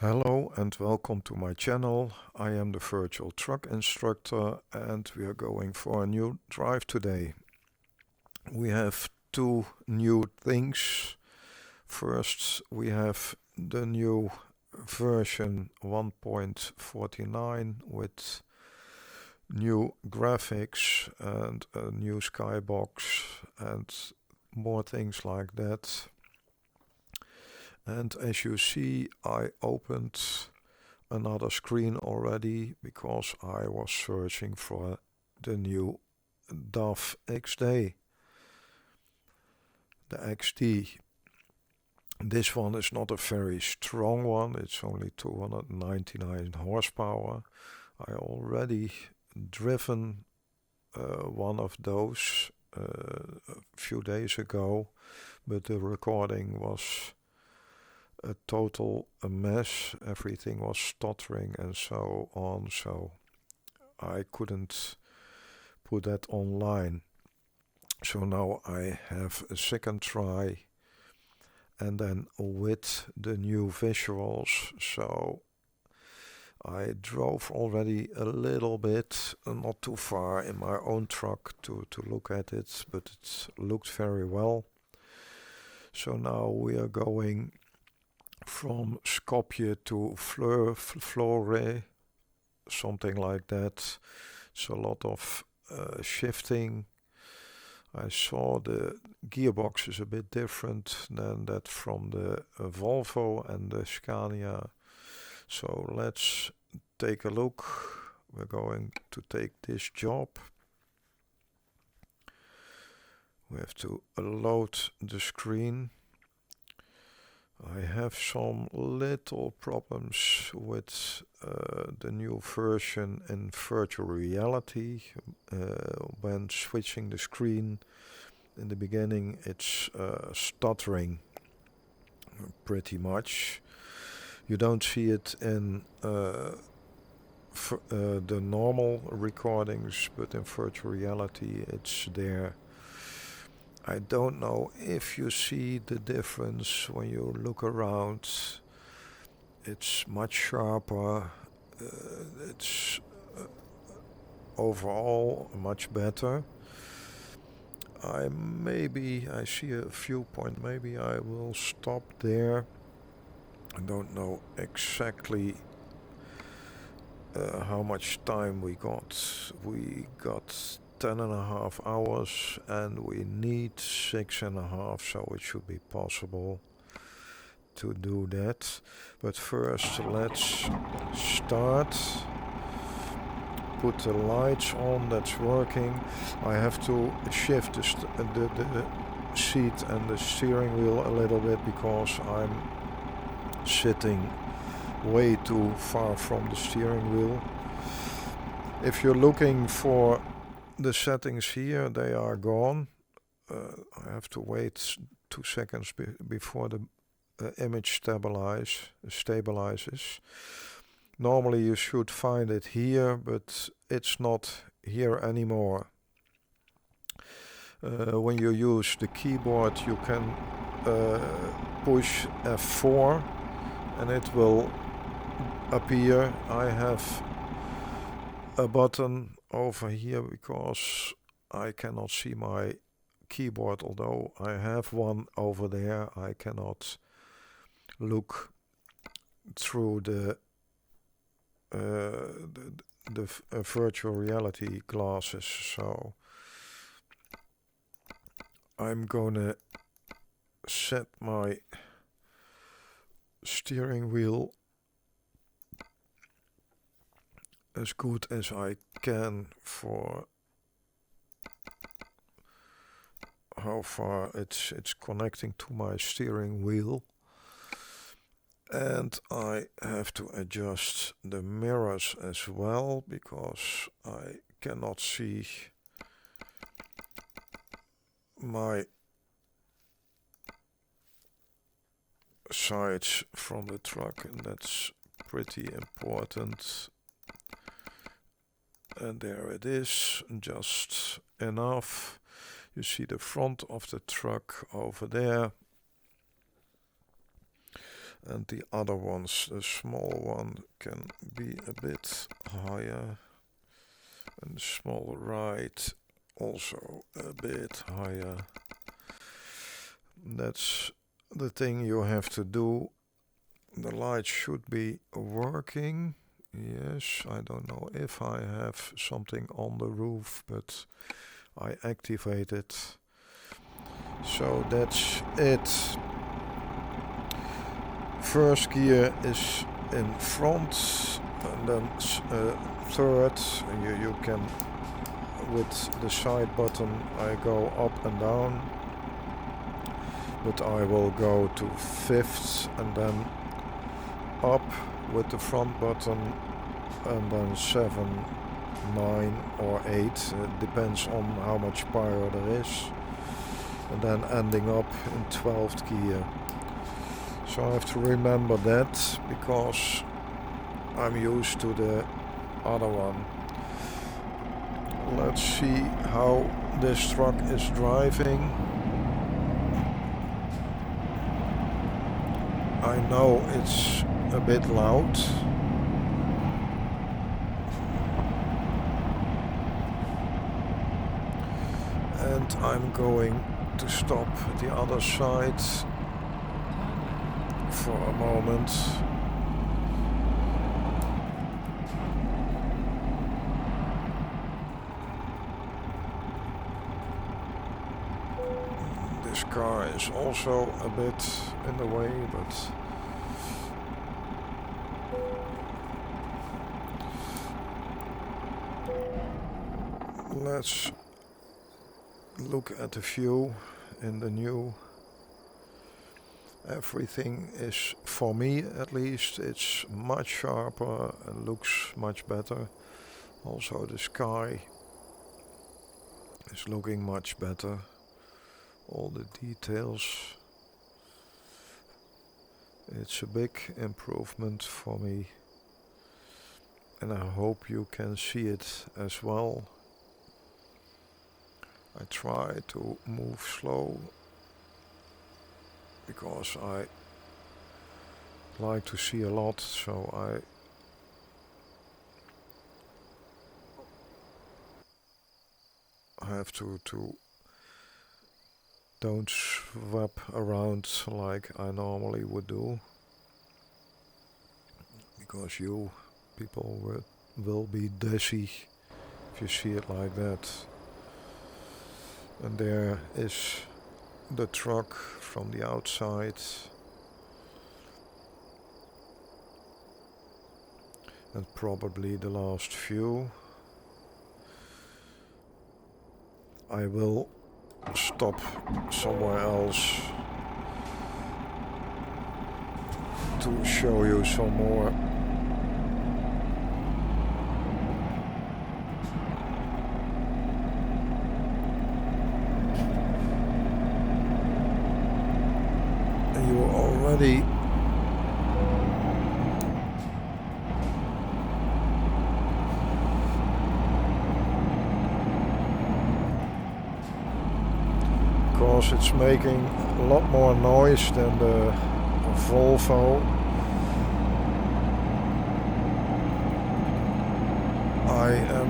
Hello and welcome to my channel. I am the virtual truck instructor and we are going for a new drive today. We have two new things. First, we have the new version 1.49 with new graphics and a new skybox and more things like that. And as you see, I opened another screen already because I was searching for the new DAF XD, the XD. This one is not a very strong one, it's only 299 horsepower. I already driven one of those a few days ago, but the recording was a total mess. Everything was stuttering and so on, so I couldn't put that online. So now I have a second try, and then with the new visuals. So I drove already a little bit, not too far in my own truck to look at it, but it looked very well. So now we are going from Skopje to Vlorë, something like that. It's a lot of shifting. I saw the gearbox is a bit different than that from the Volvo and the Scania. So let's take a look. We're going to take this job. We have to load the screen. I have some little problems with the new version in virtual reality. When switching the screen in the beginning, it's stuttering pretty much. You don't see it in the normal recordings, but in virtual reality it's there. I don't know if you see the difference when you look around. It's much sharper. It's overall much better. I see a viewpoint. Maybe I will stop there. I don't know exactly how much time we got. We got 10.5 hours and we need 6.5, so it should be possible to do that. But first let's start. Put the lights on, that's working. I have to shift the seat and the steering wheel a little bit because I'm sitting way too far from the steering wheel. If you're looking for the settings here, they are gone. I have to wait 2 seconds before the image stabilizes. Normally you should find it here, but it's not here anymore. When you use the keyboard, you can push F4 and it will appear. I have a button over here because I cannot see my keyboard, although I have one over there. I cannot look through the virtual reality glasses, so I'm gonna set my steering wheel as good as I can for how far it's connecting to my steering wheel. And I have to adjust the mirrors as well because I cannot see my sides from the truck, and that's pretty important. And there it is, just enough. You see the front of the truck over there. and the other ones, the small one, can be a bit higher, and the small right also a bit higher. That's the thing you have to do. The light should be working. Yes, I don't know if I have something on the roof, but I activate it. So that's it. First gear is in front, and then third, you can, with the side button, I go up and down, but I will go to fifth and then up with the front button, and then 7, 9 or 8, depends on how much power there is, and then ending up in 12th gear. So I have to remember that, because I'm used to the other one. Let's see how this truck is driving. I know it's a bit loud. And I'm going to stop the other side for a moment. This car is also a bit in the way, but let's look at the view in the new. Everything is, for me at least, it's much sharper and looks much better. Also the sky is looking much better. All the details. It's a big improvement for me. And I hope you can see it as well. I try to move slow, because I like to see a lot, so I have to don't swap around like I normally would do, because you people will be dizzy if you see it like that. And there is the truck from the outside. And probably the last view. I will stop somewhere else to show you some more. You already because it's making a lot more noise than the Volvo. I am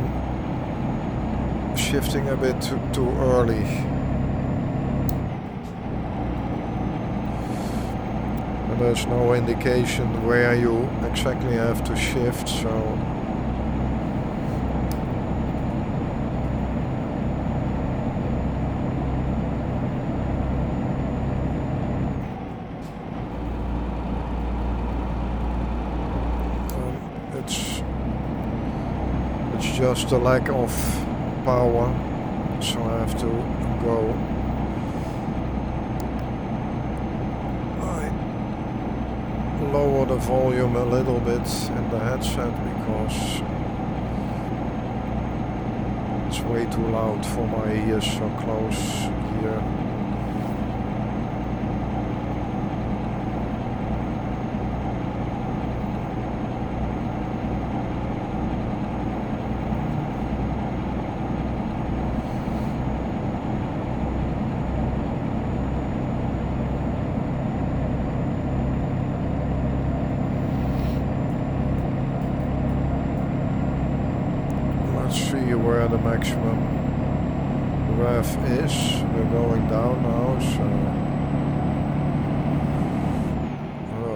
shifting a bit too early. And there's no indication where you exactly have to shift, so it's just a lack of power, so I have to go. I lower the volume a little bit in the headset because it's way too loud for my ears so close here. the maximum rev is. We're going down now, so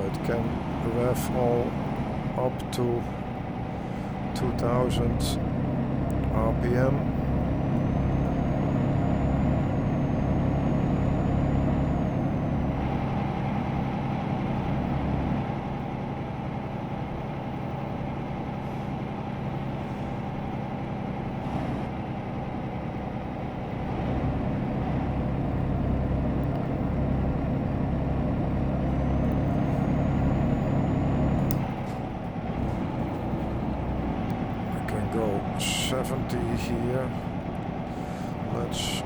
it can rev all up to 2000 RPM. Go 70 here. Let's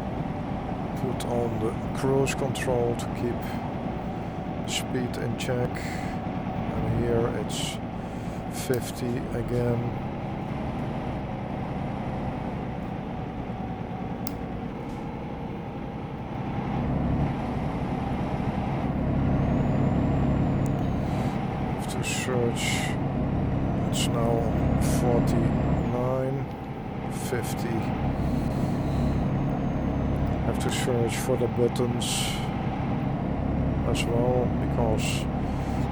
put on the cruise control to keep speed in check, and here it's 50 again. Have to search. It's now on 49, 50. Have to search for the buttons as well, because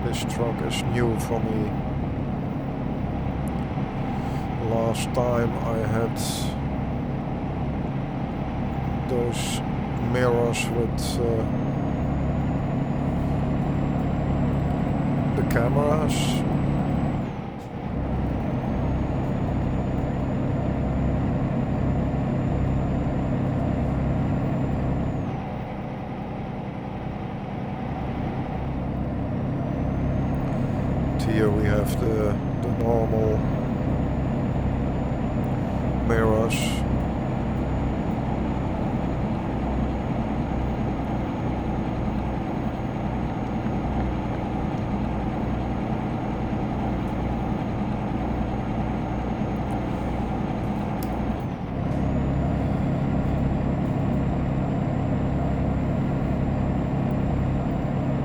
this truck is new for me. Last time I had those mirrors with the cameras. Here we have the normal mirrors.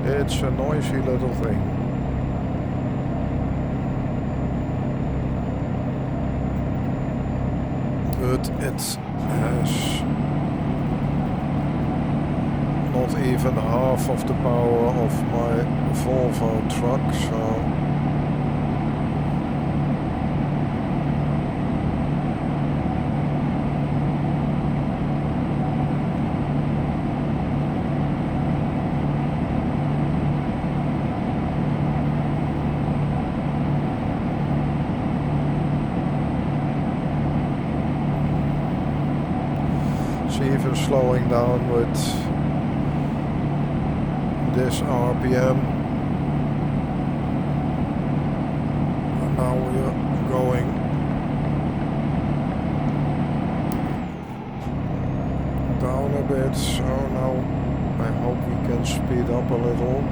It's a noisy little thing. But it has not even half of the power of my Volvo truck, so even slowing down with this RPM. And now we are going down a bit, so now I hope we can speed up a little.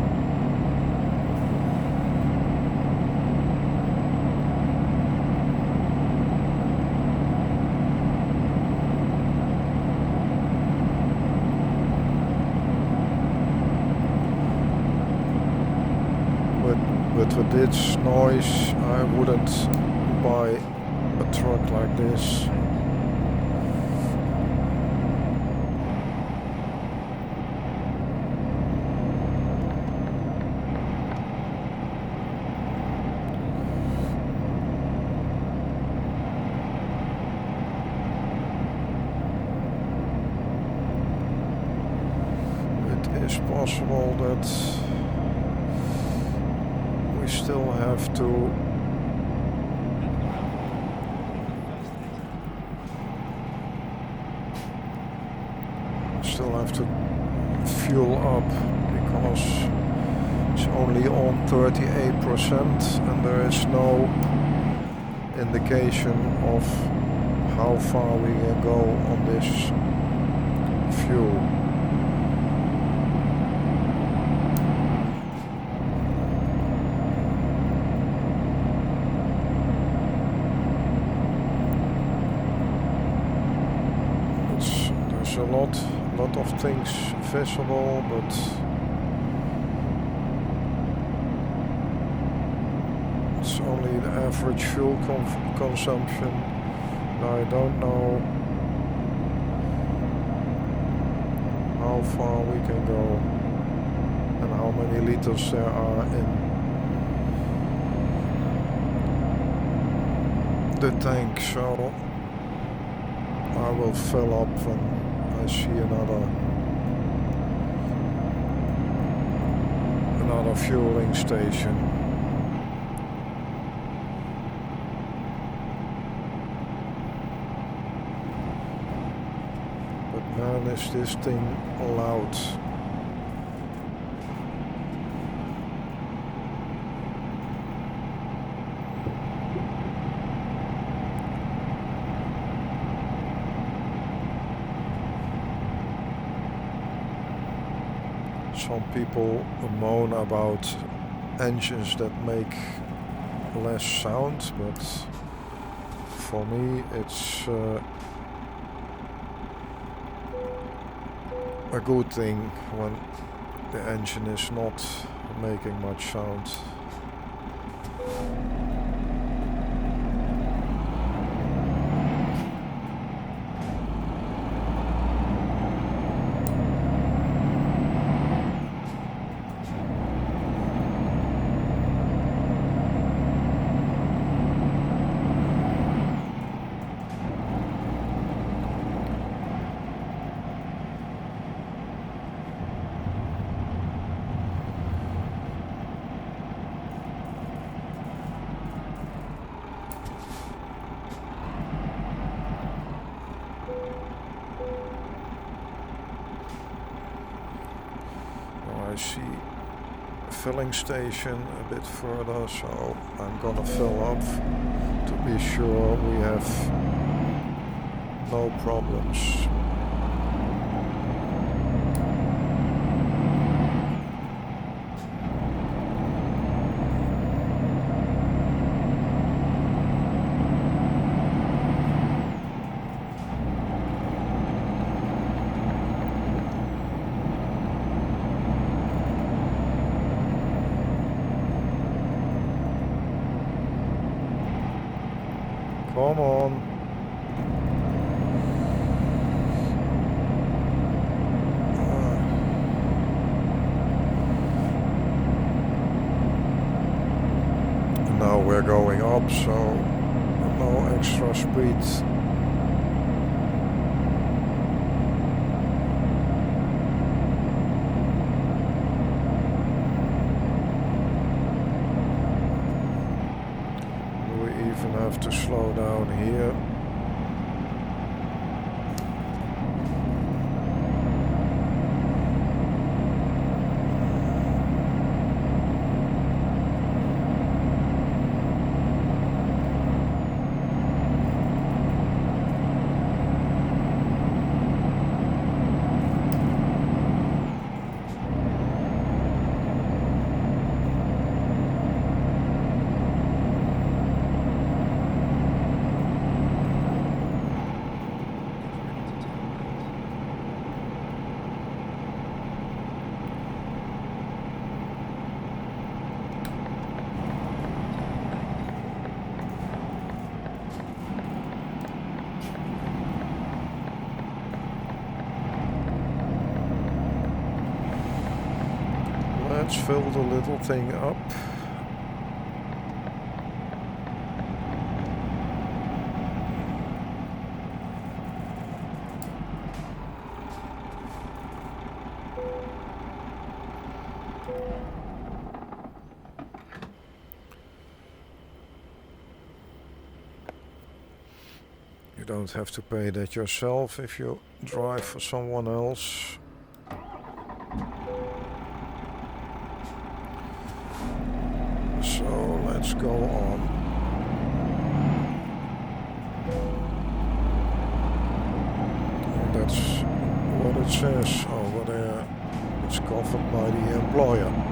But with this noise, I wouldn't buy a truck like this. It is possible that still have to fuel up, because it's only on 38% and there is no indication of how far we can go on this fuel. A lot of things visible, but it's only the average fuel consumption and I don't know how far we can go and how many liters there are in the tank, so I will fill up when I see another fueling station. But man, is this thing loud. Some people moan about engines that make less sound, but for me it's a good thing when the engine is not making much sound. I see a filling station a bit further, so I'm gonna fill up to be sure we have no problems. Come on. Now we're going up, so no extra speed. Have to slow down here. Let's fill the little thing up. You don't have to pay that yourself if you drive for someone else. So let's go on. And that's what it says over there. It's covered by the employer.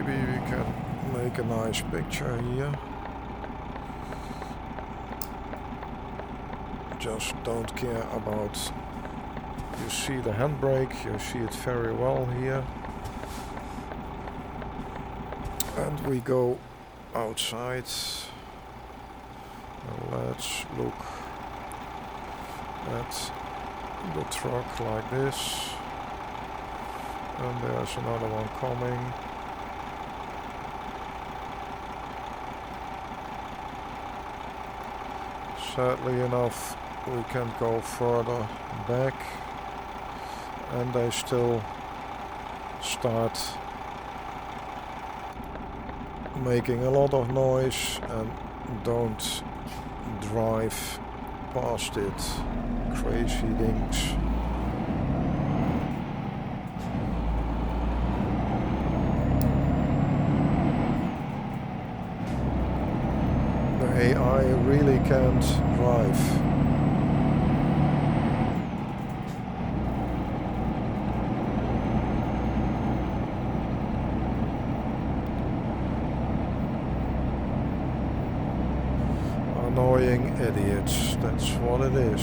maybe we can make a nice picture here. Just don't care about, you see the handbrake, you see it very well here. And we go outside. Let's look at the truck like this. And there's another one coming. Sadly enough, we can't go further back, and they still start making a lot of noise, and don't drive past it. Crazy things. The AI really can't drive. Annoying idiots, that's what it is.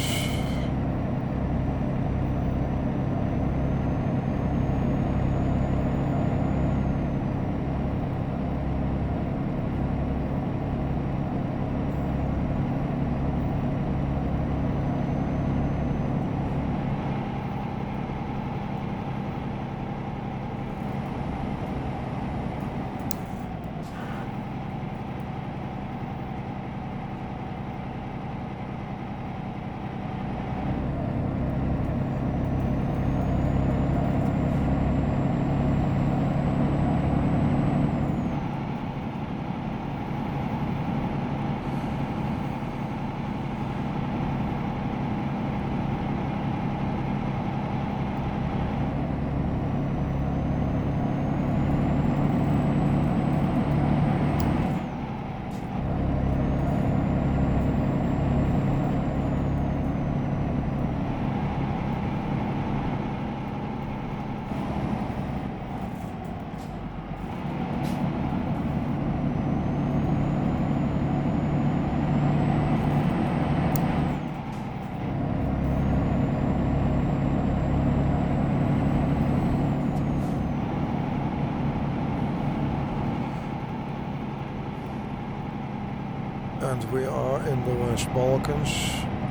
And we are in the West Balkans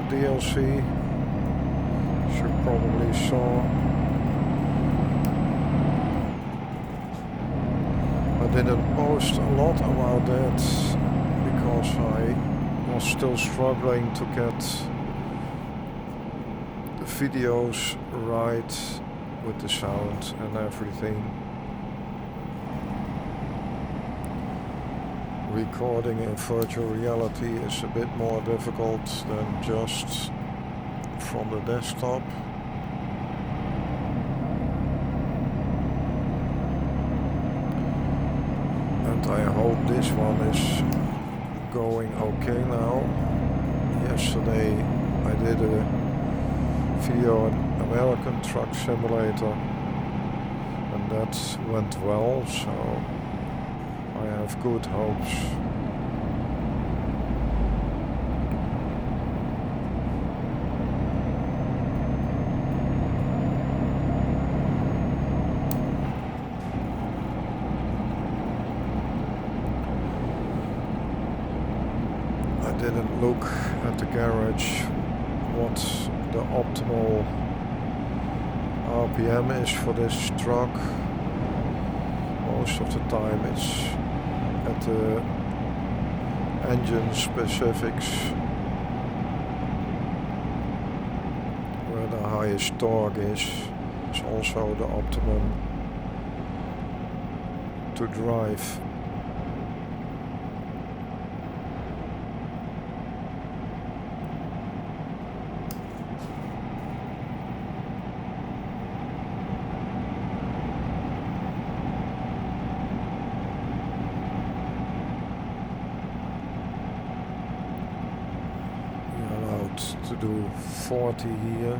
DLC. As you probably saw. I didn't post a lot about that because I was still struggling to get the videos right with the sound and everything. Recording in virtual reality is a bit more difficult than just from the desktop. And I hope this one is going okay now. Yesterday I did a video on American Truck Simulator and that went well, so I have good hopes. I didn't look at the garage what the optimal RPM is for this truck. Most of the time it's at the engine specifics where the highest torque is also the optimum to drive. To do 40 here.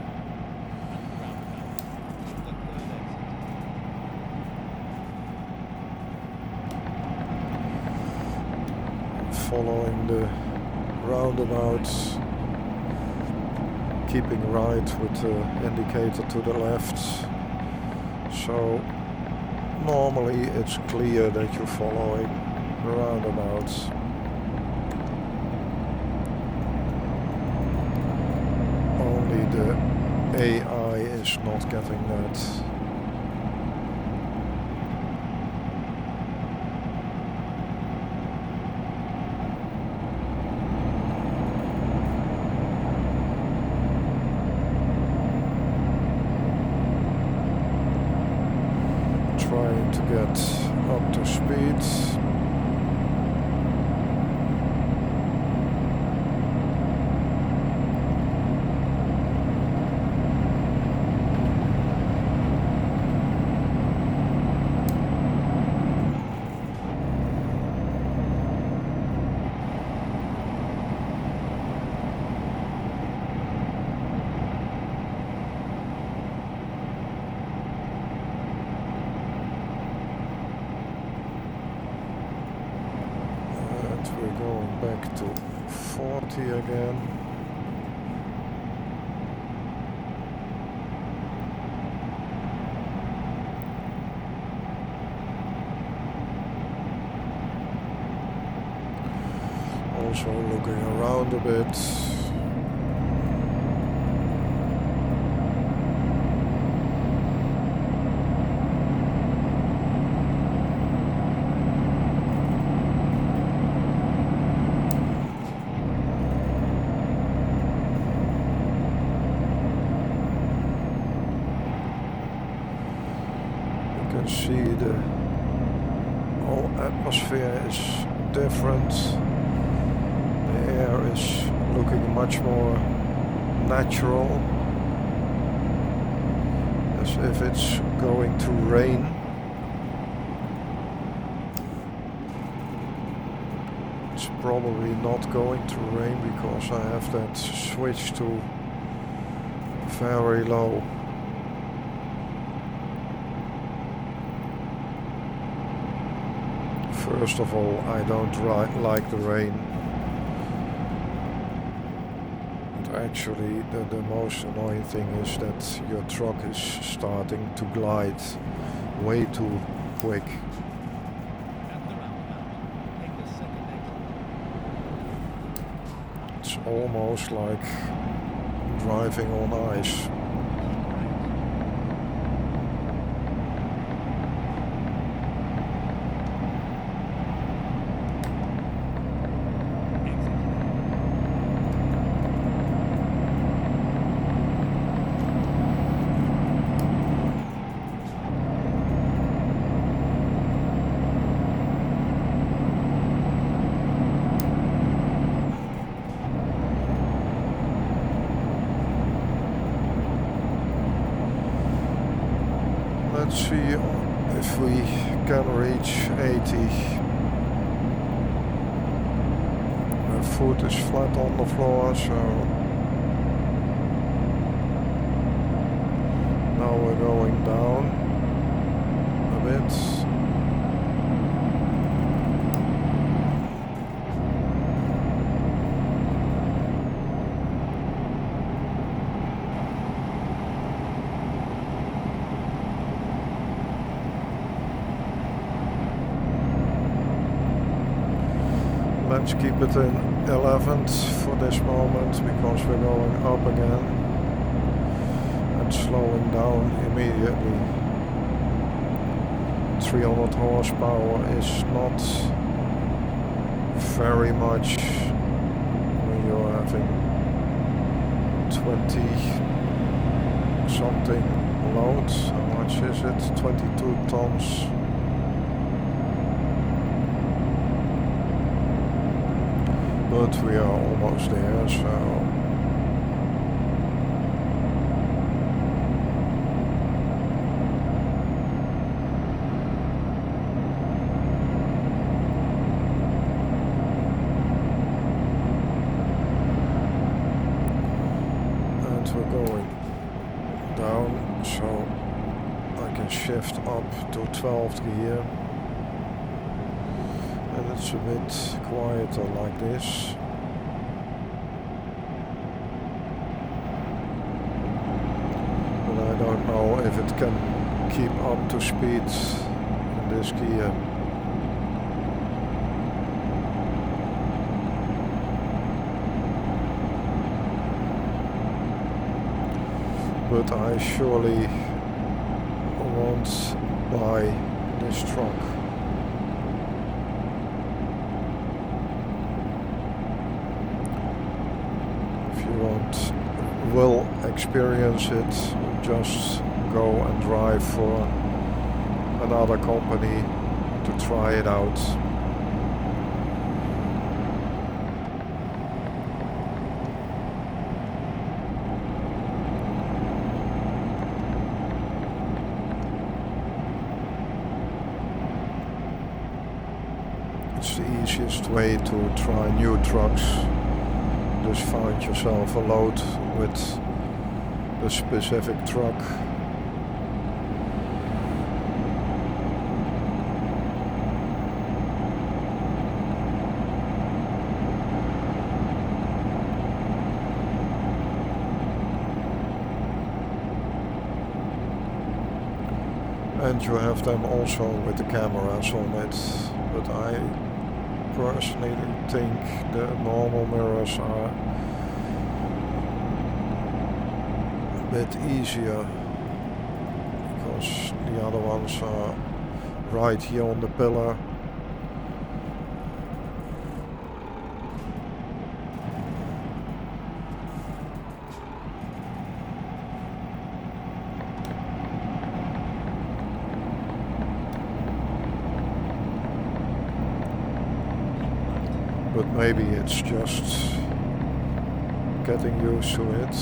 following the roundabout, keeping right with the indicator to the left. So normally it's clear that you're following the roundabout. Only the AI is not getting that. Trying to get up to speed. We're going back to 40 again. Also looking around a bit. See the whole atmosphere is different. The air is looking much more natural, as if it's going to rain. It's probably not going to rain because I have that switch to very low. First of all, I don't like the rain. And actually, the most annoying thing is that your truck is starting to glide way too quick. It's almost like driving on ice. Let's see if we can reach 80. My foot is flat on the floor, so now we're going down a bit. Let's keep it in 11th for this moment because we're going up again and slowing down immediately. 300 horsepower is not very much when you're having 20 something load. How much is it? 22 tons. But we are almost there, so and we're going down, so I can shift up to 12th gear. And It's a bit quieter like this. But I don't know if it can keep up to speed in this gear. But I surely won't buy this truck. If you will experience it, just go and drive for another company to try it out. It's the easiest way to try new trucks. Just find yourself a load with the specific truck. And you have them also with the cameras on it, but I personally think the normal mirrors are a bit easier, because the other ones are right here on the pillar. But maybe it's just getting used to it,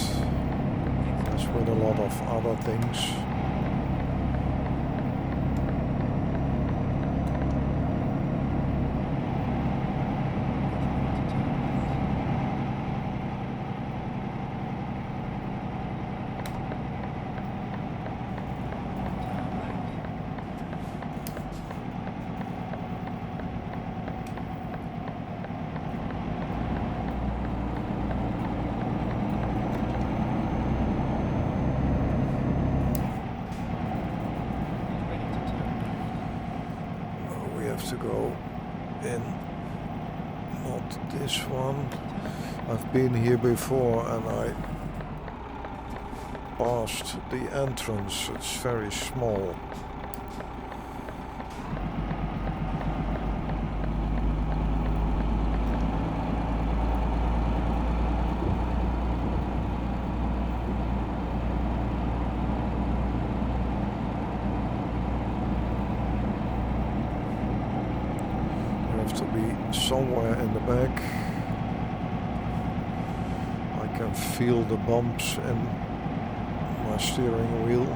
as with a lot of other things. To go in, not this one. I've been here before and I passed the entrance. It's very small. To be somewhere in the back. I can feel the bumps in my steering wheel.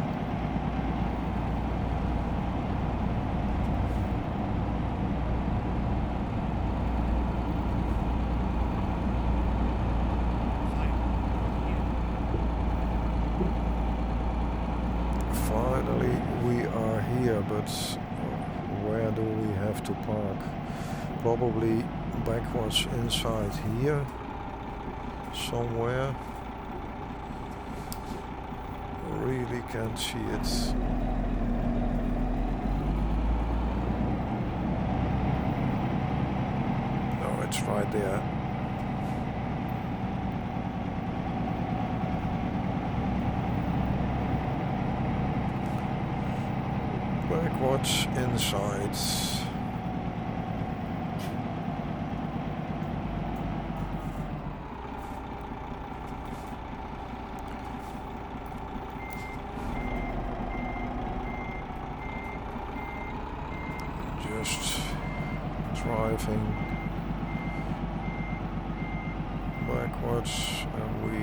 Finally we are here, but where do we have to park? Probably backwards inside here somewhere. Really can't see it. No, it's right there. Backwards inside. Just driving backwards, and we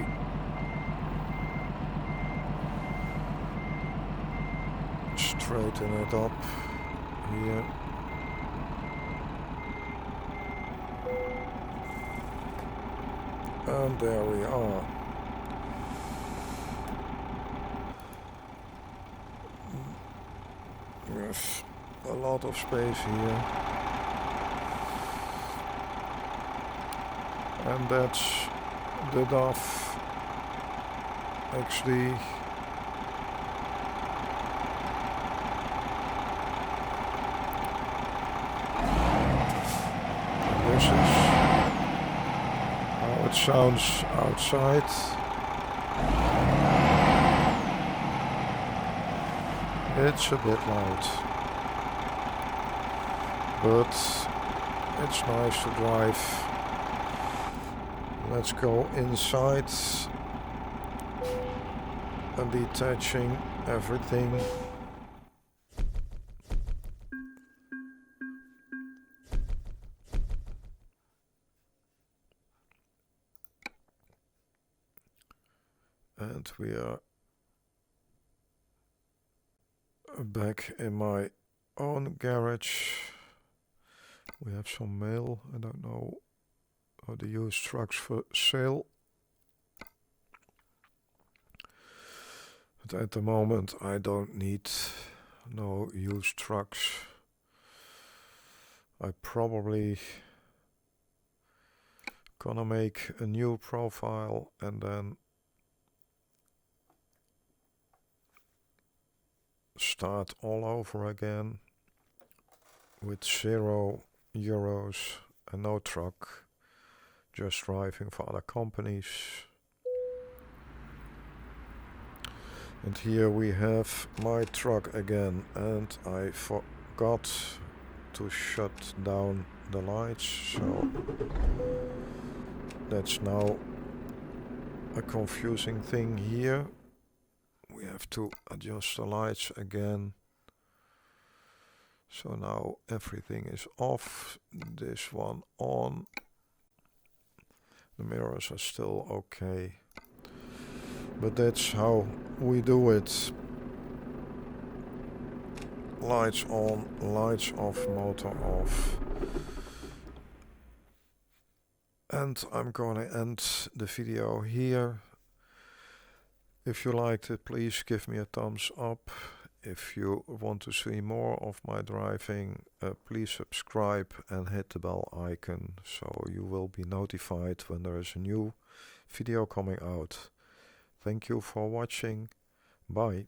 straighten it up here. And there we are. We have a lot of space here. And that's the DAF XD. This is how it sounds outside. It's a bit loud, but it's nice to drive. Let's go inside and detaching everything. And we are back in my own garage. We have some mail. I don't know how to use trucks for sale. But at the moment I don't need no used trucks. I probably gonna make a new profile and then start all over again with €0 and no truck, just driving for other companies. And here we have my truck again, and I forgot to shut down the lights, so that's now a confusing thing here. We have to adjust the lights again. So now everything is off, this one on. The mirrors are still okay. But that's how we do it. Lights on, lights off, motor off. And I'm gonna end the video here. If you liked it, please give me a thumbs up. If you want to see more of my driving, please subscribe and hit the bell icon so you will be notified when there is a new video coming out. Thank you for watching. Bye.